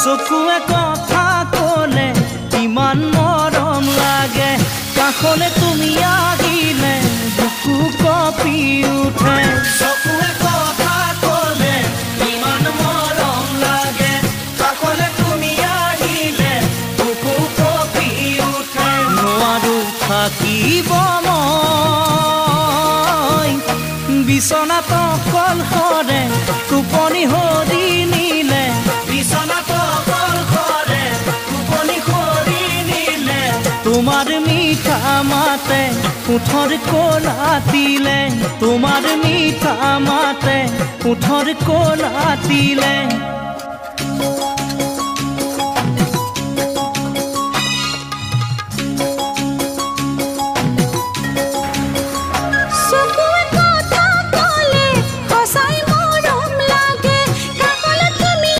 চকুৱে কথা ক'লে ইমান মৰম লাগে কাষলে তুমি আহিলে বুকু কঁপি উঠে চকুৱে কথা ক'লে ইমান মৰম লাগে কাষলে তুমি আহিলে বুকু কঁপি উঠে নোৱাৰো থাকিব মই বিচনাত অকল সৰে টোপনি সৰি নিলে বিচনাত অকল সৰে টোপনি সৰি নিলে তোমাৰ মিঠা মাতে ওঠৰ কোলাতিলে তোমাৰ মিঠা মাতে ওঠৰ কোলাতিলে